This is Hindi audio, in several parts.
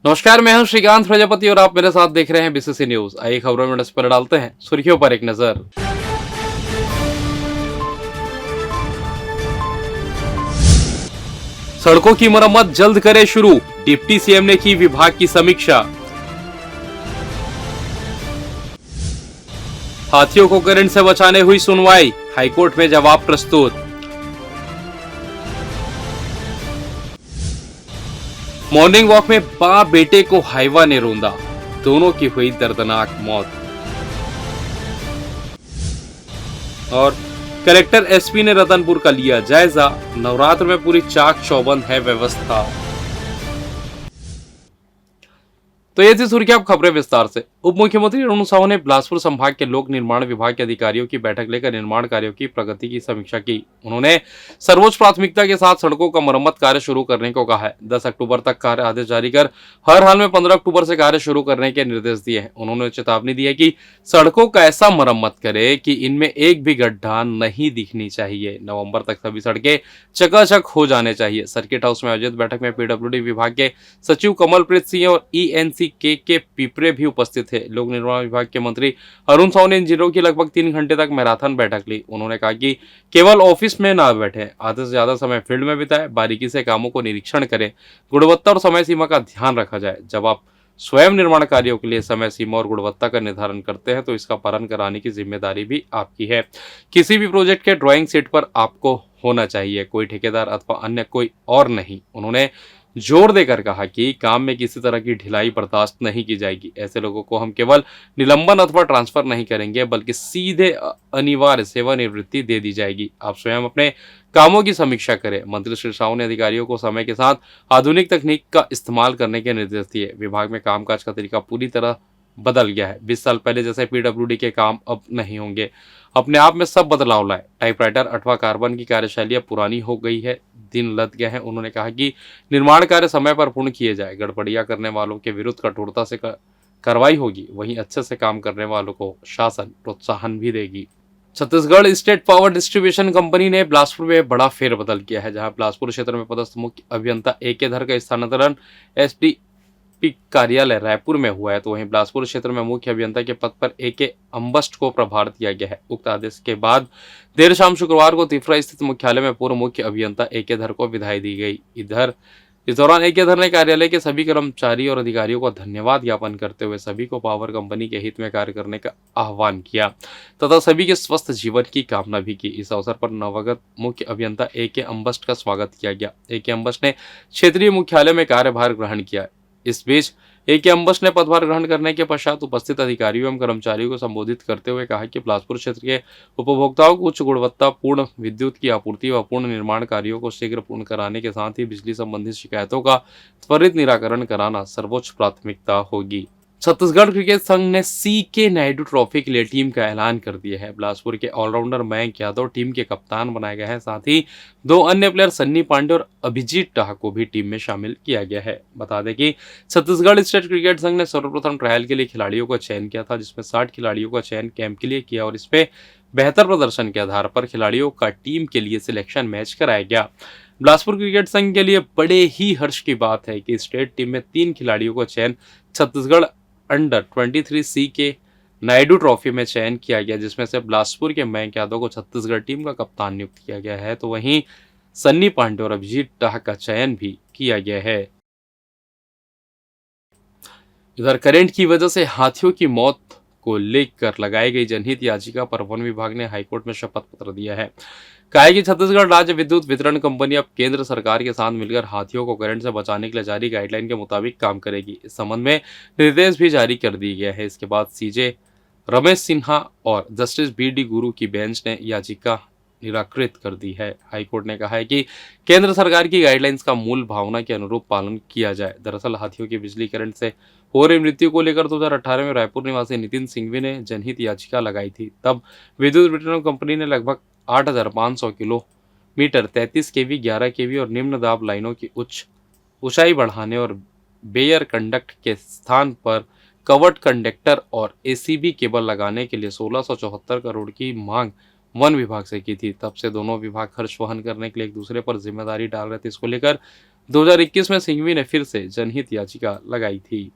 नमस्कार, मैं हूं श्रीकांत प्रजापति और आप मेरे साथ देख रहे हैं बीसीसी न्यूज। आइए खबरों में नजर डालते हैं। सुर्खियों पर एक नजर। सड़कों की मरम्मत जल्द करे शुरू, डिप्टी सीएम ने की विभाग की समीक्षा। हाथियों को करंट से बचाने हुई सुनवाई, हाईकोर्ट में जवाब प्रस्तुत। मॉर्निंग वॉक में बाप बेटे को हाइवा ने रौंदा, दोनों की हुई दर्दनाक मौत। और कलेक्टर एसपी ने रतनपुर का लिया जायजा, नवरात्र में पूरी चाक चौबंद है व्यवस्था। तो ये थी सुर्खियां। अब खबरें विस्तार से। उप मुख्यमंत्री अरुण साहू ने बिलासपुर संभाग के लोक निर्माण विभाग के अधिकारियों की बैठक लेकर निर्माण कार्यों की प्रगति की समीक्षा की। उन्होंने सर्वोच्च प्राथमिकता के साथ सड़कों का मरम्मत कार्य शुरू करने को कहा है। 10 अक्टूबर तक कार्य आदेश जारी कर हर हाल में 15 अक्टूबर से कार्य शुरू करने के निर्देश दिए हैं। उन्होंने चेतावनी दी है कि सड़कों का ऐसा मरम्मत करे कि इनमें एक भी गड्ढा नहीं दिखनी चाहिए। नवंबर तक सभी सड़कें चकाचक हो जाने चाहिए। सर्किट हाउस में आयोजित बैठक में पीडब्ल्यूडी विभाग के सचिव कमलप्रीत सिंह और ईएनसी के पिपरे भी उपस्थित थे। लोक निर्माण विभाग के मंत्री अरुण साहू ने इंजीनियरों की लगभग 3 घंटे तक मैराथन बैठक ली। उन्होंने कहा कि केवल ऑफिस में ना बैठे, आधे से ज्यादा समय फील्ड में बिताए, बारीकी से कामों को निरीक्षण करें, गुणवत्ता और समय सीमा का ध्यान रखा जाए। जब आप स्वयं निर्माण कार्यों के लिए समय सीमा और गुणवत्ता का निर्धारण करते हैं तो इसका पालन कराने की जिम्मेदारी भी आपकी है। किसी भी प्रोजेक्ट के ड्राइंग शीट पर आपको होना चाहिए, कोई ठेकेदार अथवा अन्य कोई और नहीं। उन्होंने जोर देकर कहा कि काम में किसी तरह की ढिलाई बर्दाश्त नहीं की जाएगी। ऐसे लोगों को हम केवल निलंबन अथवा ट्रांसफर नहीं करेंगे, बल्कि सीधे अनिवार्य सेवानिवृत्ति दे दी जाएगी। आप स्वयं अपने कामों की समीक्षा करें। मंत्री श्री साहू ने अधिकारियों को समय के साथ आधुनिक तकनीक का इस्तेमाल करने के निर्देश दिए। विभाग में कामकाज का तरीका पूरी तरह बदल गया है। 20 साल पहले जैसे पीडब्ल्यूडी के काम अब नहीं होंगे। अपने आप में सब बदलाव लाए। टाइपराइटर अथवा कार्बन की कार्यशैली अब पुरानी हो गई है, दिन लद गए हैं। उन्होंने कहा कि निर्माण कार्य समय पर पूर्ण किए जाए। गड़बड़ियां करने वालों के विरुद्ध कठोरता से कार्रवाई होगी। वहीं अच्छे से काम करने वालों को शासन प्रोत्साहन भी देगी। Chhattisgarh state power distribution company ने बिलासपुर में बड़ा फेरबदल किया है। जहां बिलासपुर क्षेत्र में पदस्थ मुख्य अभियंता ए.के. धर का स्थानांतरण एसडीपी कार्यालय रायपुर में हुआ है, तो वहीं बिलासपुर क्षेत्र में मुख्य अभियंता के पद पर ए.के. अम्बस्ट को प्रभार दिया गया है। उक्त आदेश के बाद देर शाम शुक्रवार को तिफरा स्थित मुख्यालय में पूर्व मुख्य अभियंता ए.के. धर को विदाई दी गई। इस दौरान ए.के. धर ने कार्यालय के सभी कर्मचारी और अधिकारियों को धन्यवाद ज्ञापन करते हुए सभी को पावर कंपनी के हित में कार्य करने का आह्वान किया तथा सभी के स्वस्थ जीवन की कामना भी की। इस अवसर पर नवगत मुख्य अभियंता ए.के. अम्बस्ट का स्वागत किया गया। ए.के. अम्बस्ट ने क्षेत्रीय मुख्यालय में कार्यभार ग्रहण किया। इस बीच ए.के. अम्बस्ट ने पदभार ग्रहण करने के पश्चात उपस्थित अधिकारियों एवं कर्मचारियों को संबोधित करते हुए कहा कि बिलासपुर क्षेत्र के उपभोक्ताओं को उच्च गुणवत्ता पूर्ण विद्युत की आपूर्ति व पूर्ण निर्माण कार्यों को शीघ्र पूर्ण कराने के साथ ही बिजली संबंधित शिकायतों का त्वरित निराकरण कराना सर्वोच्च प्राथमिकता होगी। छत्तीसगढ़ क्रिकेट संघ ने सी.के. नायडू ट्रॉफी के लिए टीम का ऐलान कर दिया है। बिलासपुर के ऑलराउंडर मयंक यादव टीम के कप्तान बनाए गए हैं। साथ ही 2 अन्य प्लेयर सन्नी पांडे और अभिजीत टाह को भी टीम में शामिल किया गया है। बता दें कि छत्तीसगढ़ स्टेट क्रिकेट संघ ने सर्वप्रथम ट्रायल के लिए खिलाड़ियों का चयन किया था, जिसमें 60 खिलाड़ियों का चयन कैंप के लिए किया और इसमें बेहतर प्रदर्शन के आधार पर खिलाड़ियों का टीम के लिए सिलेक्शन मैच कराया गया। बिलासपुर क्रिकेट संघ के लिए बड़े ही हर्ष की बात है कि स्टेट टीम में 3 खिलाड़ियों का चयन Chhattisgarh under 23 CK. Naidu trophy में चयन किया गया, जिसमें से बिलासपुर के मयंक यादव को छत्तीसगढ़ टीम का कप्तान नियुक्त किया गया है, तो वहीं सन्नी पांडे और अभिजीत टाह का चयन भी किया गया है। इधर करंट की वजह से हाथियों की मौत को लेकर लगाई गई जनहित याचिका पर वन विभाग ने हाईकोर्ट में शपथ पत्र दिया है। कहा है कि छत्तीसगढ़ राज्य विद्युत वितरण कंपनी अब केंद्र सरकार के साथ मिलकर हाथियों को करंट से बचाने के लिए जारी गाइडलाइन के मुताबिक काम करेगी। इस संबंध में निर्देश भी जारी कर दिया गया है। इसके बाद सीजे रमेश सिन्हा और जस्टिस बी.डी. गुरु की बेंच ने याचिका निराकृत कर दी है। हाईकोर्ट ने कहा है कि केंद्र सरकार की गाइडलाइंस का मूल भावना के अनुरूप पालन किया जाए। दरअसल हाथियों की बिजली करंट से हो रही मृत्यु को लेकर 2018 में रायपुर निवासी नितिन सिंघवी ने जनहित याचिका लगाई थी। तब विद्युत वितरण कंपनी ने लगभग 8,500 किलोमीटर 33 केवी, 11 केवी और निम्न दाब लाइनों की उच्च ऊंचाई बढ़ाने और बेयर कंडक्ट के स्थान पर कवर्ड कंडक्टर और एसीबी केबल लगाने के लिए 1674 करोड़ की मांग वन विभाग से की थी। तब से दोनों विभाग खर्च वहन करने के लिए एक दूसरे पर जिम्मेदारी डाल रहे थे। इसको लेकर 2021 में सिंघवी ने फिर से जनहित याचिका लगाई थी।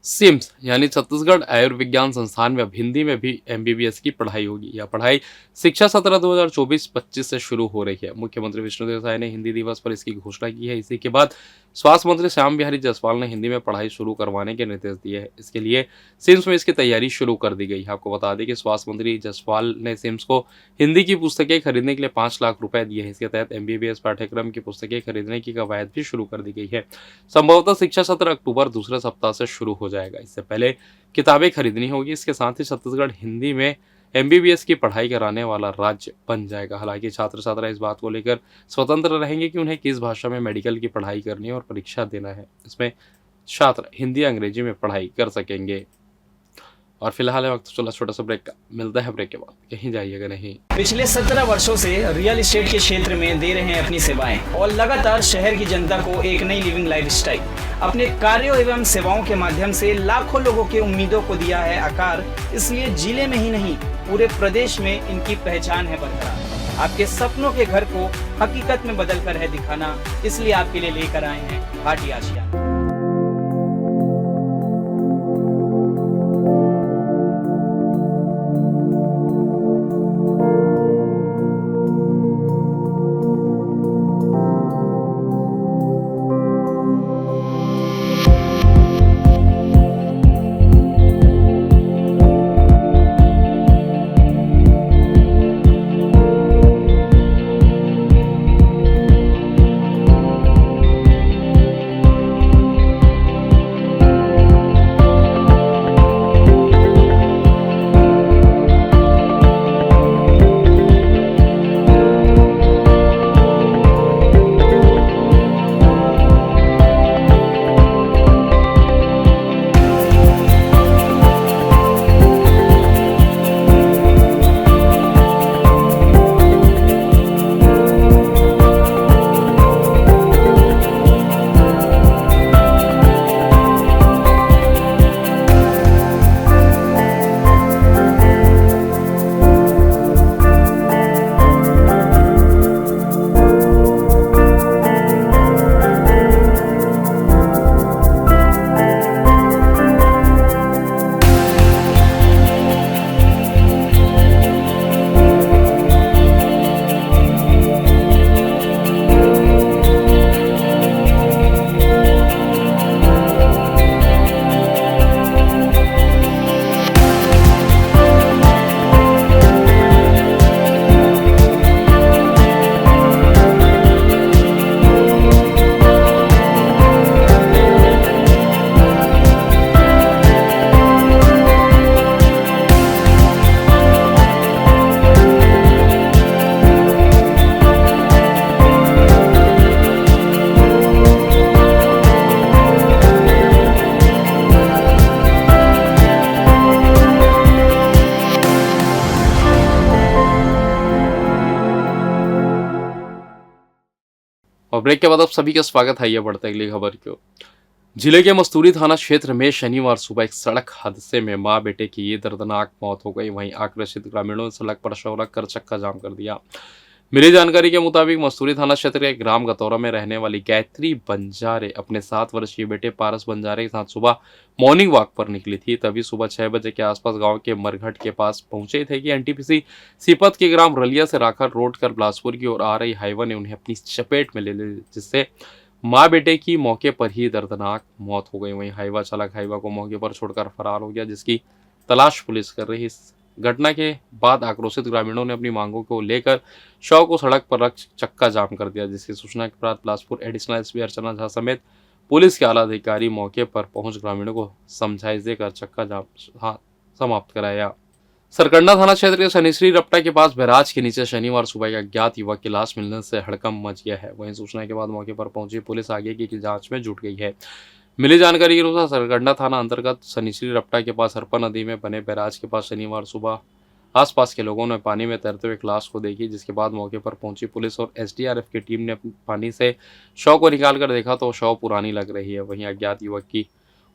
सिम्स यानी छत्तीसगढ़ आयुर्विज्ञान संस्थान में अब हिंदी में भी एमबीबीएस की पढ़ाई होगी। यह पढ़ाई शिक्षा सत्र 2024-25 से शुरू हो रही है। मुख्यमंत्री विष्णुदेव साय ने हिंदी दिवस पर इसकी घोषणा की है। इसी के बाद स्वास्थ्य मंत्री श्याम बिहारी जायसवाल ने हिंदी में पढ़ाई शुरू करवाने के निर्देश दिए हैं। इसके लिए सिम्स में इसकी तैयारी शुरू कर दी गई है। आपको बता दें कि स्वास्थ्य मंत्री जायसवाल ने सिम्स को हिंदी की पुस्तकें खरीदने के लिए 5 लाख रुपए दिए हैं। इसके तहत एमबीबीएस पाठ्यक्रम की पुस्तकें खरीदने की कवायद भी शुरू कर दी गई है। संभवतः शिक्षा सत्र अक्टूबर दूसरे सप्ताह से शुरू हो जाएगा। इससे पहले किताबें खरीदनी होगी। इसके साथ ही छत्तीसगढ़ हिंदी में एमबीबीएस की पढ़ाई कराने वाला राज्य बन जाएगा। हालांकि छात्र छात्रा इस बात को लेकर स्वतंत्र रहेंगे कि उन्हें किस भाषा में मेडिकल की पढ़ाई करनी है और परीक्षा देना है। इसमें छात्र हिंदी अंग्रेजी में पढ़ाई कर सकेंगे। और फिलहाल है वक्त चला छोटा सा ब्रेक का। मिलता है ब्रेक के बाद, कहीं जाइएगा नहीं। पिछले 17 वर्षों से रियल एस्टेट के क्षेत्र में दे रहे हैं अपनी सेवाएं और लगातार शहर की जनता को एक नई लिविंग लाइफस्टाइल। अपने कार्यों एवं सेवाओं के माध्यम से लाखों लोगों की उम्मीदों को दिया है आकार। इसलिए जिले में ही नहीं पूरे प्रदेश में इनकी पहचान है बरकरार। आपके सपनों के घर को हकीकत में बदल कर है दिखाना। इसलिए आपके लिए लेकर आए हैं भाटी आशिया। और ब्रेक के बाद आप सभी का स्वागत है। ये बढ़ते अगली खबर की ओर। जिले के मस्तूरी थाना क्षेत्र में शनिवार सुबह एक सड़क हादसे में मां बेटे की ये दर्दनाक मौत हो गई। वहीं आक्रोशित ग्रामीणों ने सड़क पर शव रखकर चक्का जाम कर दिया। मिली जानकारी के मुताबिक मस्तूरी थाना क्षेत्र के ग्राम गतौरा में रहने वाली गायत्री बंजारे अपने 7 वर्षीय बेटे पारस बंजारे के साथ सुबह मॉर्निंग वॉक पर निकली थी। तभी सुबह 6 बजे के आसपास गांव के मरघट के पास पहुंचे थे कि एनटीपीसी सीपत के ग्राम रलिया से राखर रोड कर बिलासपुर की ओर आ रही हाईवा ने उन्हें अपनी चपेट में ले ली, जिससे मां बेटे की मौके पर ही दर्दनाक मौत हो गई। वहीं हाईवा चालक हाईवा को मौके पर छोड़कर फरार हो गया, जिसकी तलाश पुलिस कर रही। इस घटना के बाद आक्रोशित ग्रामीणों ने अपनी मांगों को लेकर शव को सड़क पर रख चक्का जाम कर दिया, जिसकी सूचना के बाद बिलासपुर एडिशनल एसपी अर्चना झा समेत पुलिस के आला अधिकारी मौके पर पहुंच ग्रामीणों को समझाइश देकर चक्का जाम समाप्त कराया। सरकंडा थाना क्षेत्र के शनिश्री रपटा के पास बैराज के नीचे शनिवार सुबह एक अज्ञात युवक की लाश मिलने से हड़कंप मच गया है। वहीं सूचना के बाद मौके पर पहुंची पुलिस आगे की जांच में जुट गई है। मिली जानकारी के अनुसार सरकंडा थाना अंतर्गत शनिश्री रपटा के पास हरपा नदी में बने बैराज के पास शनिवार सुबह आसपास के लोगों ने पानी में तैरते हुए एक लाश को देखी, जिसके बाद मौके पर पहुंची पुलिस और एसडीआरएफ की टीम ने पानी से शव को निकालकर देखा तो शव पुरानी लग रही है। वहीं अज्ञात युवक की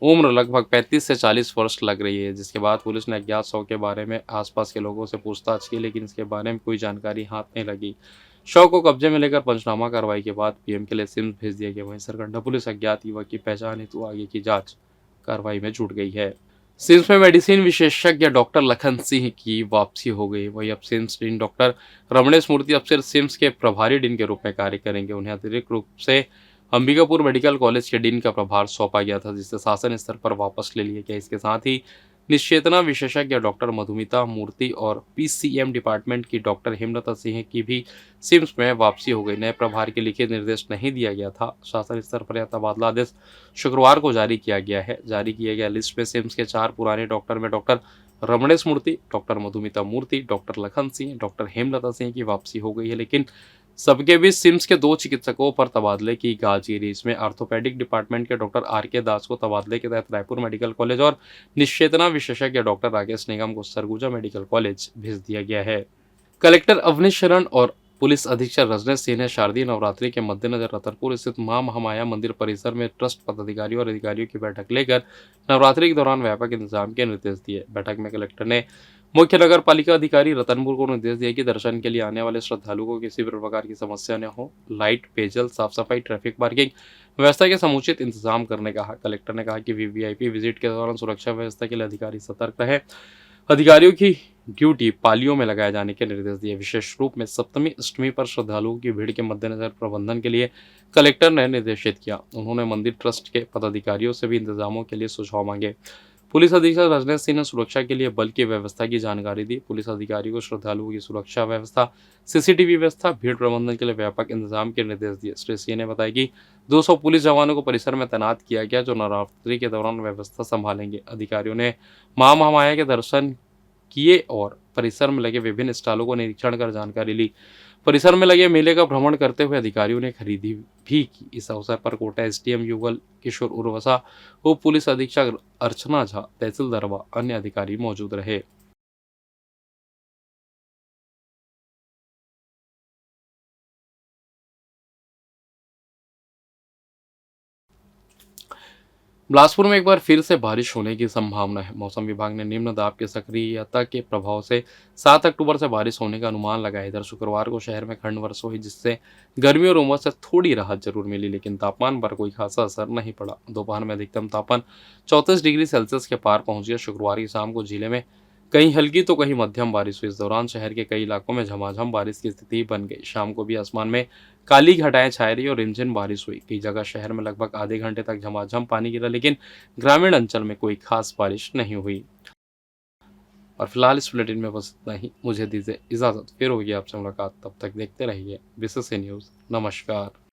उम्र लगभग 35 से 40 वर्ष लग रही है, जिसके बाद पुलिस ने अज्ञात शव के बारे में आसपास के लोगों से पूछताछ की, लेकिन इसके बारे में कोई जानकारी हाथ नहीं लगी। शव को कब्जे में लेकर पंचनामा कार्रवाई के बाद पीएम के लिए सिम्स भेज दिया गया। वहीं सरकंडा पुलिस अज्ञात युवक की पहचान हेतु आगे की जांच कार्रवाई में जुट गई है। सिम्स में मेडिसिन विशेषज्ञ डॉक्टर लखन सिंह की वापसी हो गई। वहीं अब सिम्स डीन डॉक्टर रमणेश मूर्ति अब सिर्फ सिम्स के प्रभारी डीन के रूप में कार्य करेंगे। उन्हें अतिरिक्त रूप से अंबिकापुर मेडिकल कॉलेज के डीन का प्रभार सौंपा गया था, जिसे शासन स्तर पर वापस ले लिया गया। इसके साथ ही निश्चेतना विशेषज्ञ डॉक्टर मधुमिता मूर्ति और पीसीएम डिपार्टमेंट की डॉक्टर हेमलता सिंह की भी सिम्स में वापसी हो गई। नए प्रभार के लिखित निर्देश नहीं दिया गया था। शासन स्तर पर यह तबादला आदेश शुक्रवार को जारी किया गया है। जारी किए गए लिस्ट में सिम्स के 4 पुराने डॉक्टर में डॉक्टर रमणेश मूर्ति, डॉक्टर मधुमिता मूर्ति, डॉक्टर लखन सिंह, डॉक्टर हेमलता सिंह की वापसी हो गई है, लेकिन सबके बीच सिम्स के 2 चिकित्सकों पर तबादले की गाज गिरी। इसमें ऑर्थोपेडिक डिपार्टमेंट के डॉक्टर आर.के. दास को तबादले के तहत रायपुर मेडिकल कॉलेज और निश्चेतना विशेषज्ञ डॉक्टर राकेश निगम को सरगुजा मेडिकल कॉलेज भेज दिया गया है। कलेक्टर अवनीश शरण और पुलिस अधीक्षक रजनेश सिंह ने शारदीय नवरात्रि के मद्देनजर रतनपुर स्थित मां महामाया मंदिर परिसर में ट्रस्ट पदाधिकारियों और अधिकारियों की बैठक लेकर नवरात्रि के दौरान व्यापक इंतजाम के निर्देश दिए। बैठक में कलेक्टर ने मुख्य नगर पालिका अधिकारी रतनपुर को निर्देश दिया कि दर्शन के लिए आने वाले श्रद्धालुओं को किसी भी प्रकार की समस्या न हो। लाइट, पेयजल, साफ सफाई, ट्रैफिक पार्किंग व्यवस्था के समुचित इंतजाम करने कहा। कलेक्टर ने कहा कि वीवीआईपी विजिट के दौरान सुरक्षा व्यवस्था के लिए अधिकारी सतर्क रहे। अधिकारियों की ड्यूटी पालियों में लगाए जाने के निर्देश दिए। विशेष रूप में सप्तमी अष्टमी पर श्रद्धालुओं की भीड़ के मद्देनजर प्रबंधन के लिए कलेक्टर ने निर्देशित किया। उन्होंने मंदिर ट्रस्ट के पदाधिकारियों से भी इंतजामों के लिए सुझाव मांगे। पुलिस अधीक्षक रजनेश सिंह ने सुरक्षा के लिए बल की व्यवस्था की जानकारी दी। पुलिस अधिकारियों को श्रद्धालुओं की सुरक्षा व्यवस्था, सीसीटीवी व्यवस्था, भीड़ प्रबंधन के लिए व्यापक इंतजाम के निर्देश दिए। श्री सिंह ने बताया कि 200 पुलिस जवानों को परिसर में तैनात किया गया, जो नवरात्रि के दौरान व्यवस्था संभालेंगे। अधिकारियों ने मां महामाया के दर्शन किए और परिसर में लगे विभिन्न स्टॉलों को निरीक्षण कर जानकारी ली। परिसर में लगे मेले का भ्रमण करते हुए अधिकारियों ने खरीदी भी की। इस अवसर पर कोटा एसडीएम युगल किशोर उर्वसा, उप पुलिस अधीक्षक अर्चना झा, तहसीलदार व अन्य अधिकारी मौजूद रहे। बिलासपुर में एक बार फिर से बारिश होने की संभावना है। मौसम विभाग ने निम्न दाब की सक्रियता के प्रभाव से 7 अक्टूबर से बारिश होने का अनुमान लगाया। इधर शुक्रवार को शहर में खंड वर्षा हुई, जिससे गर्मी और उमस से थोड़ी राहत जरूर मिली, लेकिन तापमान पर कोई खासा असर नहीं पड़ा। दोपहर में अधिकतम तापमान 34 डिग्री सेल्सियस के पार पहुंच गया। शुक्रवार की शाम को जिले में कहीं हल्की तो कहीं मध्यम बारिश हुई। इस दौरान शहर के कई इलाकों में झमाझम बारिश की स्थिति बन गई। शाम को भी आसमान में काली घटाएं छाई रही और रिमझिम बारिश हुई। कई जगह शहर में लगभग आधे घंटे तक झमाझम पानी गिरा, लेकिन ग्रामीण अंचल में कोई खास बारिश नहीं हुई। और फिलहाल इस बुलेटिन में बस इतना ही। मुझे दीजिए इजाजत, फिर होगी आपसे मुलाकात। तब तक देखते रहिए बीसीसी न्यूज़। नमस्कार।